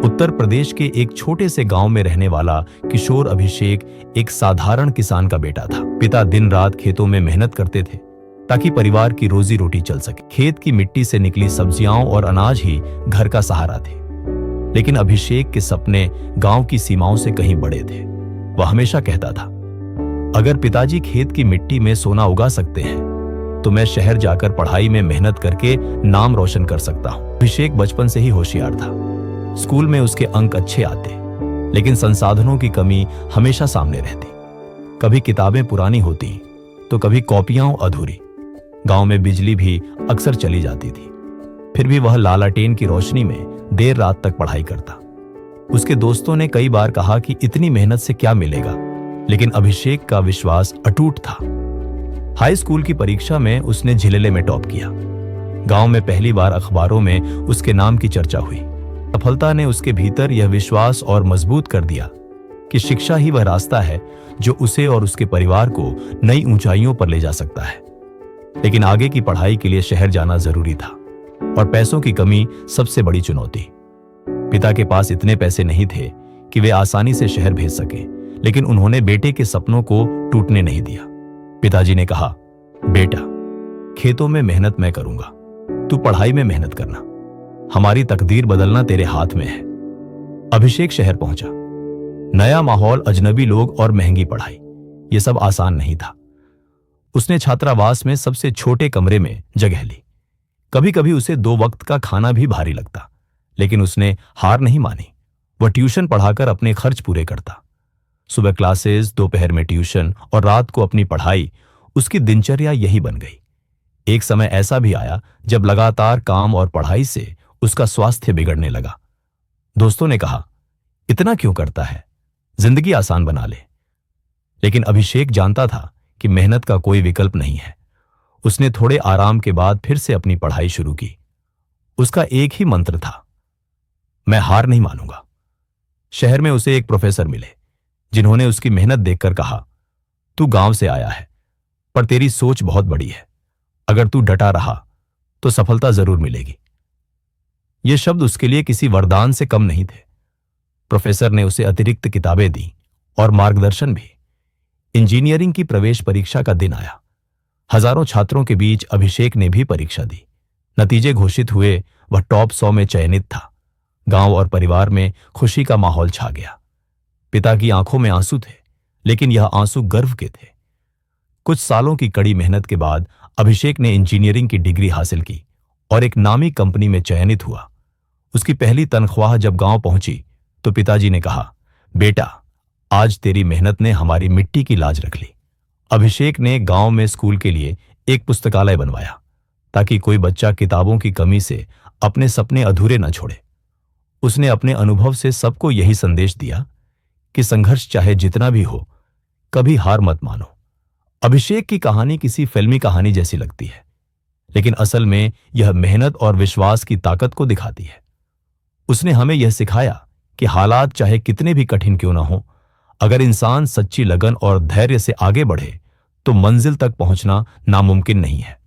उत्तर प्रदेश के एक छोटे से गांव में रहने वाला किशोर अभिषेक एक साधारण किसान का बेटा था। पिता दिन रात खेतों में मेहनत करते थे ताकि परिवार की रोजी रोटी चल सके। खेत की मिट्टी से निकली सब्जियां और अनाज ही घर का सहारा थे। लेकिन अभिषेक के सपने गांव की सीमाओं से कहीं बड़े थे। वह हमेशा कहता था, अगर पिताजी खेत की मिट्टी में सोना उगा सकते हैं तो मैं शहर जाकर पढ़ाई में मेहनत करके नाम रोशन कर सकता हूं। अभिषेक बचपन से ही होशियार था। स्कूल में उसके अंक अच्छे आते, लेकिन संसाधनों की कमी हमेशा सामने रहती। कभी किताबें पुरानी होती तो कभी कॉपियां अधूरी। गांव में बिजली भी अक्सर चली जाती थी, फिर भी वह लालटेन की रोशनी में देर रात तक पढ़ाई करता। उसके दोस्तों ने कई बार कहा कि इतनी मेहनत से क्या मिलेगा, लेकिन अभिषेक का विश्वास अटूट था। हाई स्कूल की परीक्षा में उसने झिलेले में टॉप किया। गांव में पहली बार अखबारों में उसके नाम की चर्चा हुई। सफलता ने उसके भीतर यह विश्वास और मजबूत कर दिया कि शिक्षा ही वह रास्ता है जो उसे और उसके परिवार को नई ऊंचाइयों पर ले जा सकता है। लेकिन आगे की पढ़ाई के लिए शहर जाना जरूरी था और पैसों की कमी सबसे बड़ी चुनौती। पिता के पास इतने पैसे नहीं थे कि वे आसानी से शहर भेज सके, लेकिन उन्होंने बेटे के सपनों को टूटने नहीं दिया। पिताजी ने कहा, बेटा, खेतों में मेहनत मैं करूंगा, तू पढ़ाई में मेहनत करना। हमारी तकदीर बदलना तेरे हाथ में है। अभिषेक शहर पहुंचा। नया माहौल, अजनबी लोग और महंगी पढ़ाई, यह सब आसान नहीं था। उसने छात्रावास में सबसे छोटे कमरे में जगह ली। कभी कभी उसे 2 वक्त का खाना भी भारी लगता, लेकिन उसने हार नहीं मानी। वह ट्यूशन पढ़ाकर अपने खर्च पूरे करता। सुबह क्लासेस, दोपहर में ट्यूशन और रात को अपनी पढ़ाई, उसकी दिनचर्या यही बन गई। एक समय ऐसा भी आया जब लगातार काम और पढ़ाई से उसका स्वास्थ्य बिगड़ने लगा। दोस्तों ने कहा, इतना क्यों करता है, जिंदगी आसान बना ले। लेकिन अभिषेक जानता था कि मेहनत का कोई विकल्प नहीं है। उसने थोड़े आराम के बाद फिर से अपनी पढ़ाई शुरू की। उसका एक ही मंत्र था, मैं हार नहीं मानूंगा। शहर में उसे एक प्रोफेसर मिले जिन्होंने उसकी मेहनत देखकर कहा, तू गांव से आया है, पर तेरी सोच बहुत बड़ी है। अगर तू डटा रहा तो सफलता जरूर मिलेगी। ये शब्द उसके लिए किसी वरदान से कम नहीं थे। प्रोफेसर ने उसे अतिरिक्त किताबें दी और मार्गदर्शन भी। इंजीनियरिंग की प्रवेश परीक्षा का दिन आया। हजारों छात्रों के बीच अभिषेक ने भी परीक्षा दी। नतीजे घोषित हुए। वह टॉप 100 में चयनित था। गांव और परिवार में खुशी का माहौल छा गया। पिता की आंखों में आंसू थे, लेकिन यह आंसू गर्व के थे। कुछ सालों की कड़ी मेहनत के बाद अभिषेक ने इंजीनियरिंग की डिग्री हासिल की और एक नामी कंपनी में चयनित हुआ। उसकी पहली तनख्वाह जब गांव पहुंची तो पिताजी ने कहा, बेटा, आज तेरी मेहनत ने हमारी मिट्टी की लाज रख ली। अभिषेक ने गांव में स्कूल के लिए एक पुस्तकालय बनवाया ताकि कोई बच्चा किताबों की कमी से अपने सपने अधूरे न छोड़े। उसने अपने अनुभव से सबको यही संदेश दिया कि संघर्ष चाहे जितना भी हो, कभी हार मत मानो। अभिषेक की कहानी किसी फिल्मी कहानी जैसी लगती है, लेकिन असल में यह मेहनत और विश्वास की ताकत को दिखाती है। उसने हमें यह सिखाया कि हालात चाहे कितने भी कठिन क्यों ना हो, अगर इंसान सच्ची लगन और धैर्य से आगे बढ़े तो मंजिल तक पहुंचना नामुमकिन नहीं है।